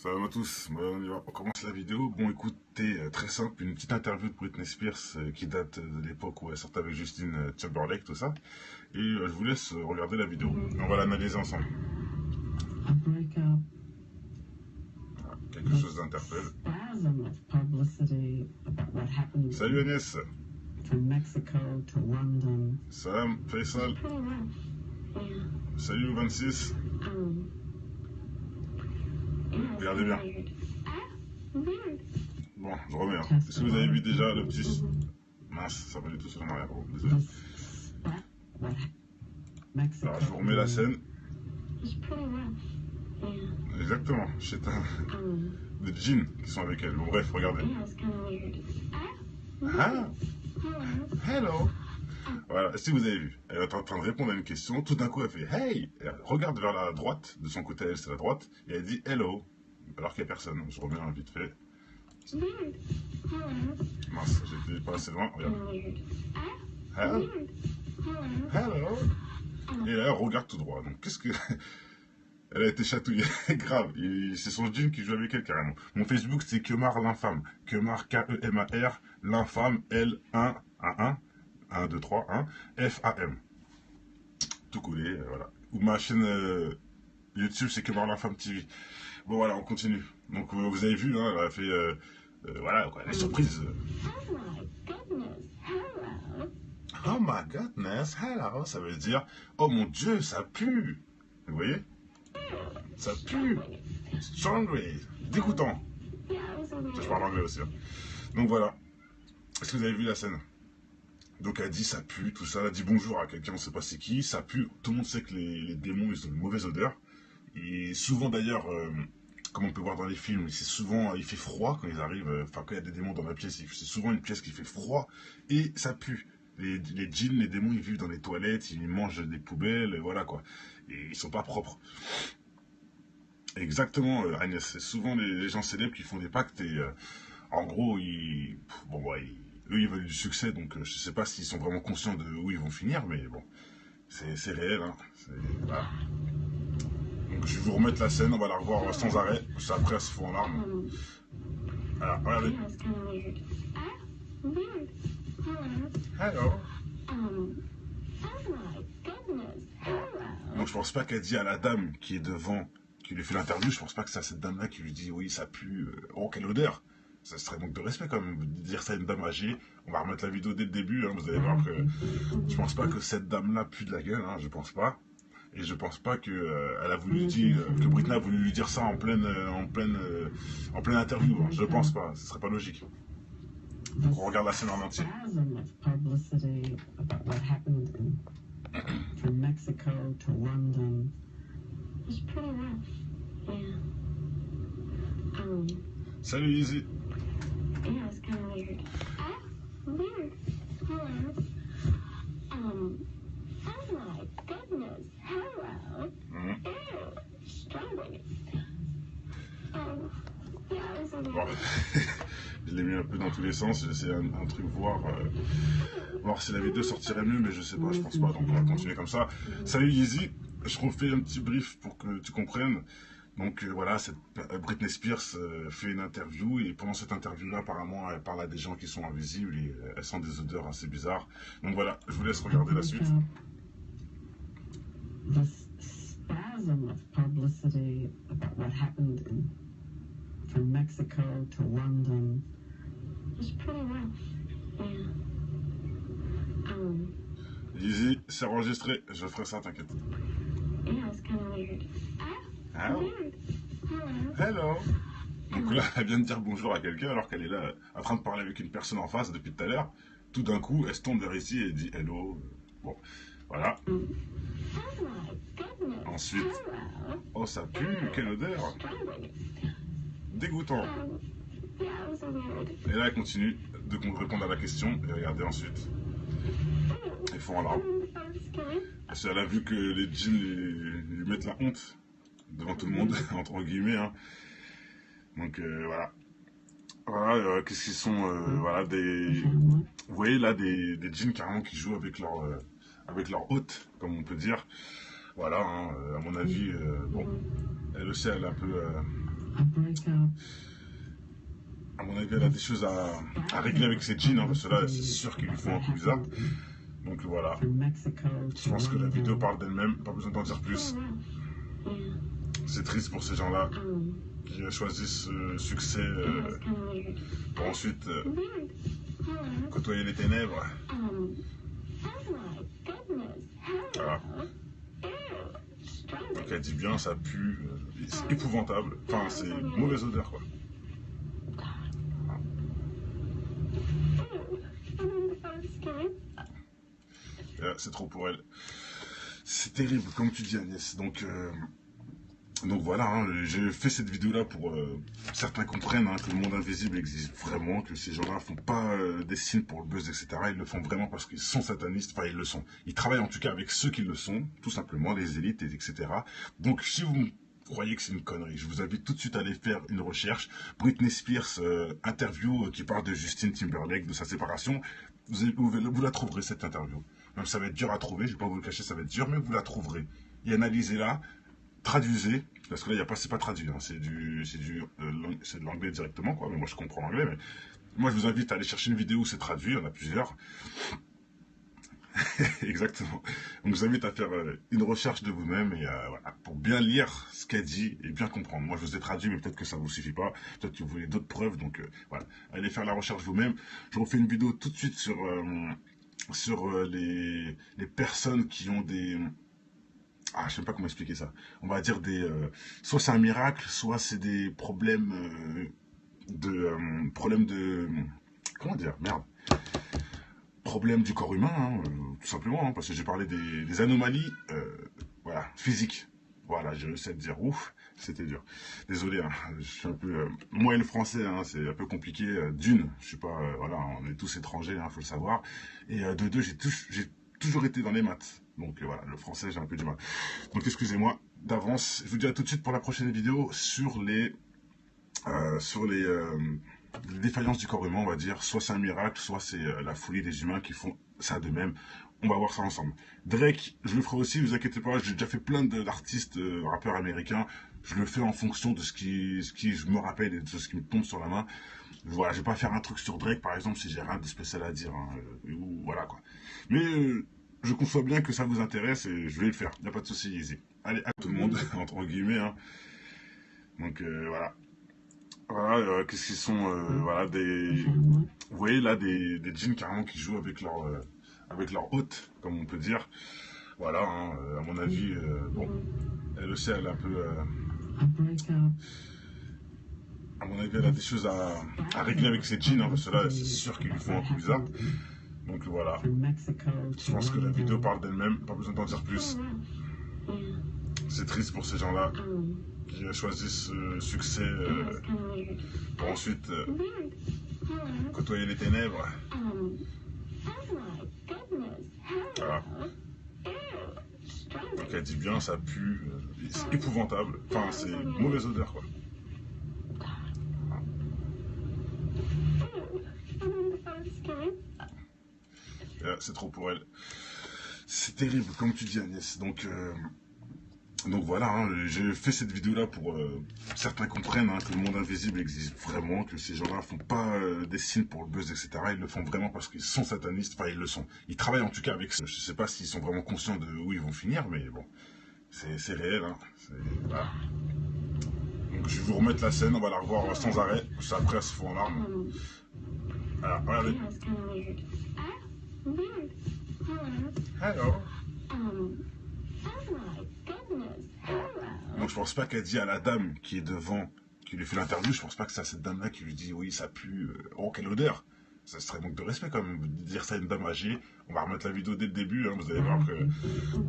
Salut à tous, on commence la vidéo. Bon, écoutez, très simple, une petite interview de Britney Spears qui date de l'époque où elle sortait avec Justin Timberlake, tout ça. Et je vous laisse regarder la vidéo. On va l'analyser ensemble. Voilà, quelque chose d'interpelle. Salut Agnès. Salam Faisal. Salut 26. Regardez bien. Bon, je remets. Est-ce que vous avez vu déjà le petit... Mince, ça va du tout sur en arrière. Bon, désolé. Alors, je vous remets la scène. Exactement. C'est des jeans qui sont avec elle. Bon, bref, regardez. Ah, hello. Voilà, si vous avez vu, elle est en train de répondre à une question, tout d'un coup elle fait hey, elle regarde vers la droite, de son côté elle c'est la droite, et elle dit hello, alors qu'il n'y a personne. Je reviens vite fait. Mince, j'étais pas assez loin, regarde. Hello. Hello. Et là elle regarde tout droit, donc qu'est-ce que... Elle a été chatouillée, grave, c'est son jean qui joue avec elle carrément. Mon Facebook c'est Kemar l'infâme, Kemar K-E-M-A-R, l'infâme L1-1-1. 1, 2, 3, 1, F-A-M. Tout collé, voilà. Ou ma chaîne YouTube, c'est Kemar l'infâme TV. Bon, voilà, on continue. Donc, vous avez vu, hein, elle a fait, voilà, quoi, la surprise. Oh my goodness, hello. Ça veut dire, oh mon Dieu, ça pue. Vous voyez? Ça pue. Strongly. Dégoûtant. Ça, je parle anglais aussi. Hein. Donc, voilà. Est-ce que vous avez vu la scène? Donc elle dit ça pue, tout ça, elle a dit bonjour à quelqu'un, on sait pas c'est qui, ça pue, tout le monde sait que les démons ils ont une mauvaise odeur. Et souvent d'ailleurs, comme on peut voir dans les films, c'est souvent, il fait froid quand ils arrivent, enfin quand il y a des démons dans la pièce, c'est souvent une pièce qui fait froid et ça pue. Les djinns, les démons, ils vivent dans les toilettes, ils mangent des poubelles, et voilà quoi. Et ils sont pas propres. Exactement Agnès, c'est souvent les gens célèbres qui font des pactes et en gros, bon, ouais, eux ils veulent du succès, donc je sais pas s'ils sont vraiment conscients de où ils vont finir, mais bon, c'est réel, hein, voilà. Donc je vais vous remettre la scène, on va la revoir sans arrêt, parce qu'après elle se fout en larmes. Alors, regardez. Hello. Donc je pense pas qu'elle dit à la dame qui est devant, qui lui fait l'interview, je pense pas que c'est à cette dame-là qui lui dit oui ça pue, oh quelle odeur. Ça serait manque de respect quand même, de dire ça à une dame âgée. On va remettre la vidéo dès le début, hein, vous allez voir que je pense pas que cette dame-là pue de la gueule, hein, je pense pas. Et je pense pas que elle a voulu dire, que Britney a voulu lui dire ça en pleine interview, hein. Je pense pas, ce serait pas logique. Donc on regarde la scène en entier. Salut Easy. Yeah, it's kind of weird. Weird. Hello. Oh my goodness. Hello. Ew. Strawberry. Yeah, it's a Bon. Je l'ai mis un peu dans tous les sens, j'ai essayé un truc, voir si la vidéo sortirait mieux, mais je sais pas, je pense pas, donc on va continuer comme ça. Salut Yeezy, je refais un petit brief pour que tu comprennes. Donc voilà, Britney Spears fait une interview, et pendant cette interview-là, apparemment, elle parle à des gens qui sont invisibles, et elle sent des odeurs assez bizarres. Donc voilà, je vous laisse regarder la suite. The spasm of publicity about what happened from Mexico to London. It's pretty rough. Yeah. Yeezy, c'est enregistré, je ferai ça, t'inquiète. Yeah, it's kind of weird. Weird. Hello. Donc là, elle vient de dire bonjour à quelqu'un alors qu'elle est là en train de parler avec une personne en face depuis tout à l'heure. Tout d'un coup, elle se tourne vers ici et dit hello. Bon, voilà. Ensuite, oh ça pue, quelle odeur. Dégoûtant. Et là, elle continue de répondre à la question et regardez ensuite. Ils font en larmes. Parce qu'elle a vu que les djinns lui mettent la honte devant tout le monde, entre guillemets. Hein. Donc voilà. Voilà, qu'est-ce qu'ils sont, voilà, vous voyez là des djinns carrément qui jouent avec leur hôte, comme on peut dire. Voilà, hein, à mon avis, bon, elle aussi elle est un peu a breakup. À mon avis, elle a des choses à régler avec ses jeans, hein, parce que là, c'est sûr qu'ils lui font un coup bizarre. Donc voilà, From Mexico je to pense que la vidéo London. parle d'elle-même, pas besoin d'en dire plus. Yeah. C'est triste pour ces gens-là qui choisissent ce succès Yeah, it's kind of weird. pour ensuite Weird. Hello. côtoyer les ténèbres. Oh my goodness. Voilà. Hello. Ew. Strawberry. Donc elle dit bien, ça pue, c'est épouvantable. Enfin, c'est une mauvaise odeur, quoi. I'm scared. C'est trop pour elle. C'est terrible, comme tu dis, Agnès. Donc voilà, hein, j'ai fait cette vidéo-là pour certains comprennent hein, que le monde invisible existe vraiment, que ces gens-là font pas des signes pour le buzz, etc. Ils le font vraiment parce qu'ils sont satanistes, enfin ils le sont. Ils travaillent en tout cas avec ceux qui le sont, tout simplement, les élites, etc. Donc si vous croyez que c'est une connerie, je vous invite tout de suite à aller faire une recherche. Britney Spears, interview qui parle de Justin Timberlake, de sa séparation. Vous la trouverez, cette interview. Même ça va être dur à trouver, je vais pas vous le cacher, ça va être dur, mais vous la trouverez. Et analysez-la, traduisez, parce que là, c'est pas traduit, hein, c'est de l'anglais directement, quoi. Mais moi, je comprends l'anglais, mais moi, je vous invite à aller chercher une vidéo où c'est traduit, il y en a plusieurs. Exactement. Donc, je vous invite à faire une recherche de vous-même et voilà, pour bien lire ce qu'elle dit et bien comprendre. Moi, je vous ai traduit, mais peut-être que ça vous suffit pas. Peut-être que vous voulez d'autres preuves. Donc, voilà. Allez faire la recherche vous-même. Je refais une vidéo tout de suite sur les personnes qui ont des... Ah, je sais pas comment expliquer ça. On va dire soit c'est un miracle, soit c'est des problèmes comment dire, merde. Problème du corps humain, hein, tout simplement, hein, parce que j'ai parlé des anomalies, voilà, physiques. Voilà, j'ai réussi à te dire, ouf, c'était dur. Désolé, hein, je suis un peu... moi et le français, hein, c'est un peu compliqué. D'une, je suis pas... voilà, on est tous étrangers, hein, faut le savoir. Et de deux, j'ai toujours été dans les maths. Donc voilà, le français, j'ai un peu du mal. Donc excusez-moi d'avance. Je vous dis à tout de suite pour la prochaine vidéo sur les défaillances du corps humain, on va dire. Soit c'est un miracle, soit c'est la folie des humains qui font ça d'eux-mêmes. On va voir ça ensemble. Drake, je le ferai aussi, vous inquiétez pas, j'ai déjà fait plein d'artistes, rappeurs américains. Je le fais en fonction de ce qui je me rappelle et de ce qui me tombe sur la main. Voilà, je vais pas faire un truc sur Drake, par exemple, si j'ai rien de spécial à dire. Hein, voilà, quoi. Mais je conçois bien que ça vous intéresse et je vais le faire. Il n'y a pas de souci, easy. Allez, à tout le monde, entre guillemets. Hein. Donc, voilà. Voilà, qu'est-ce qu'ils sont, voilà, vous voyez là, des djinns carrément qui jouent avec leur hôte, comme on peut dire. Voilà, hein, à mon avis, bon, elle aussi, elle est un peu... à mon avis, elle a des choses à régler avec ses jeans, hein, parce que là, c'est sûr qu'ils lui font un coup bizarre. Donc voilà, je pense que la vidéo parle d'elle-même, pas besoin d'en dire plus. C'est triste pour ces gens-là qui choisissent ce succès pour ensuite côtoyer les ténèbres. Voilà. Donc elle dit bien, ça pue, c'est épouvantable. Enfin, c'est une mauvaise odeur, quoi. C'est trop pour elle. C'est terrible, comme tu dis, Agnès. Donc voilà, hein, j'ai fait cette vidéo-là pour certains comprennent hein, que le monde invisible existe vraiment, que ces gens-là font pas des signes pour le buzz, etc. Ils le font vraiment parce qu'ils sont satanistes, enfin ils le sont. Ils travaillent en tout cas avec... Je sais pas s'ils sont vraiment conscients de où ils vont finir, mais bon, c'est réel. Hein, voilà. Donc je vais vous remettre la scène, on va la revoir sans arrêt, parce qu'après elle se fout en larmes. Voilà, regardez. Hello. Donc je pense pas qu'elle dit à la dame qui est devant, qui lui fait l'interview, je pense pas que c'est à cette dame-là qui lui dit oui ça pue, oh quelle odeur. Ça serait manque de respect quand même, de dire ça à une dame âgée. On va remettre la vidéo dès le début, hein, vous allez voir que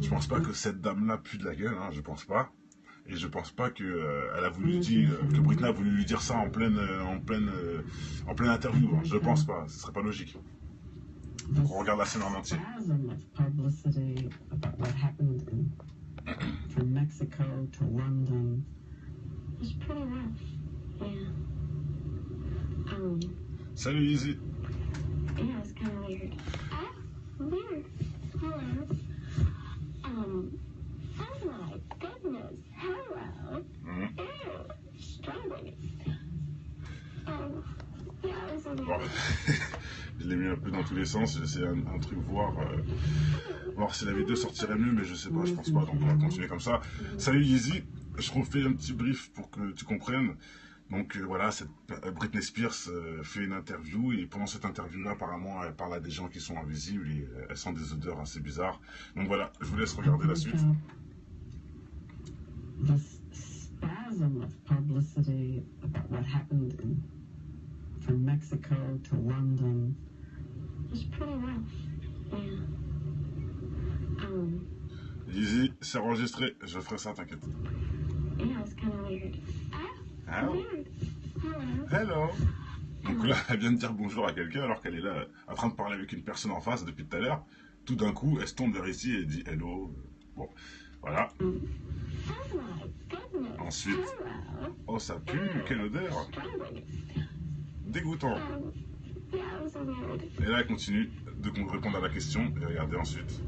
je pense pas que cette dame-là pue de la gueule, hein, je pense pas. Et je pense pas que elle a voulu dire, que Britney a voulu lui dire ça en pleine interview, hein, je pense pas, ce serait pas logique. Donc on regarde la scène en entier. From Mexico to London. It's pretty rough. Yeah. Salut Easy. Yeah, it's kind of weird. Weird. Hello. Oh my goodness. Hello. Ew. Strawberry. Bon. Je l'ai mis un peu dans tous les sens, j'ai essayé un truc, voir si la vidéo sortirait mieux, mais je sais pas, je pense pas, donc on va continuer comme ça. Salut Yeezy, je refais un petit brief pour que tu comprennes. Donc voilà, Britney Spears fait une interview, et pendant cette interview-là, apparemment, elle parle à des gens qui sont invisibles, et elle sent des odeurs assez bizarres. Donc voilà, je vous laisse regarder la suite. The spasm of publicity about what happened from Mexico to London. It's pretty rough. Yeah. Yeezy, c'est enregistré, je ferai ça, t'inquiète. Yeah, it's kind of weird. Ah, Weird. Hello. hello. Donc là, elle vient de dire bonjour à quelqu'un alors qu'elle est là en train de parler avec une personne en face depuis tout à l'heure. Tout d'un coup, elle se tourne vers ici et dit hello. Bon, voilà. Oh my goodness. Ensuite, Hello. oh ça pue, quelle odeur. Strawberry. Dégoûtant. Yeah, it was so weird. Et là, elle continue de répondre à la question et regardez ensuite.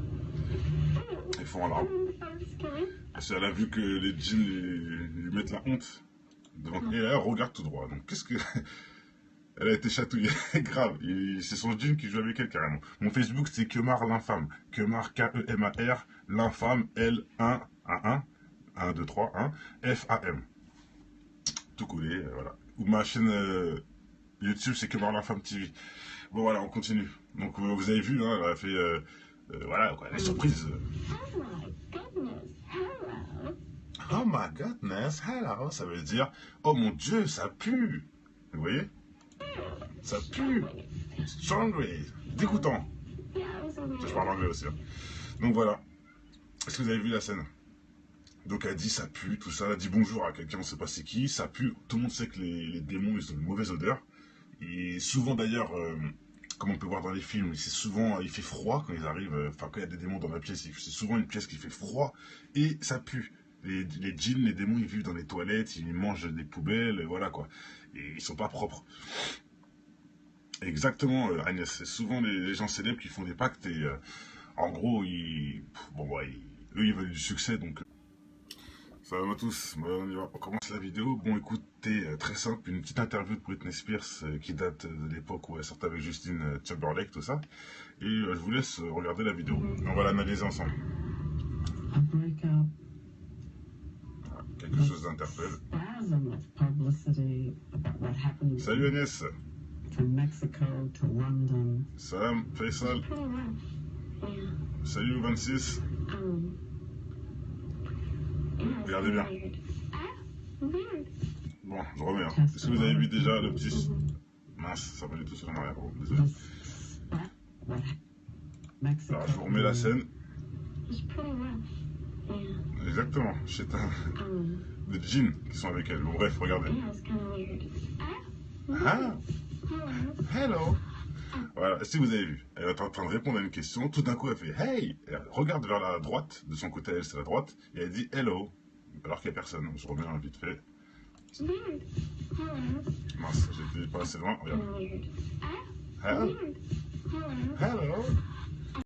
Ils font un larme. I'm scared. Parce qu'elle a vu que les jeans lui mettent la honte. Devant... Et là, elle regarde tout droit. Donc, qu'est-ce que... Elle a été chatouillée, grave. C'est son jean qui joue avec elle carrément. Mon Facebook, c'est Kemar l'infâme. Kemar, K-E-M-A-R, l'infâme, L-1-1-1, 1, 2, 3, 1, F-A-M. Tout collé, voilà. Ou ma chaîne YouTube, c'est Kemar l'infâme TV. Bon, voilà, on continue. Donc, vous avez vu, hein, elle a fait... voilà, quoi, la surprise. Oh my goodness. Hello. Oh my goodness, hello, ça veut dire, oh mon Dieu, ça pue. Vous voyez? Ça pue. Strawberry. Dégoûtant. Yeah, it was so weird. Je parle anglais aussi. Hein. Donc voilà. Est-ce que vous avez vu la scène? Donc elle dit ça pue, tout ça. Elle dit bonjour à quelqu'un, on ne sait pas c'est qui. Ça pue. Tout le monde sait que les démons, ils ont une mauvaise odeur. Et souvent d'ailleurs, comme on peut voir dans les films, c'est souvent, il fait froid quand ils arrivent. Enfin, quand il y a des démons dans la pièce, c'est souvent une pièce qui fait froid et ça pue. Les djinns, les démons, ils vivent dans les toilettes, ils mangent des poubelles, voilà quoi. Et ils sont pas propres. Exactement, Agnès. C'est souvent les gens célèbres qui font des pactes et en gros, eux, ils veulent du succès. Donc, salut à tous. On commence la vidéo. Bon, écoutez, très simple, une petite interview de Britney Spears qui date de l'époque où elle sortait avec Justin Timberlake, tout ça. Et je vous laisse regarder la vidéo. On va l'analyser ensemble. A breakup. Quelque chose d'interpelle. Spasm of publicity about what happened Salut Agnès. from Mexico to London. Salam, Faisal. Pretty rough. Yeah. Salut 26. Yeah, it's Regardez bien. weird. Weird. Bon, je remets. Hein. Est-ce que vous avez vu déjà le petit... Mince, ça va du tout sur en arrière. Bon, désolé. What Mexico. Alors, je vous remets la scène. It's pretty rough. Yeah. Exactement. C'est des djinns qui sont avec elle. Bon, bref, regardez. Yeah, it's kind of weird. Ah, Hello. hello. Voilà, si vous avez vu, elle est en train de répondre à une question. Tout d'un coup, elle fait hey. Et elle regarde vers la droite. De son côté, elle, c'est la droite. Et elle dit hello. Alors qu'il n'y a personne. Je remets un vite fait. Weird. Hello. Mince, j'étais pas assez loin. Regarde. Weird. Hello. Weird. Hello. Hello.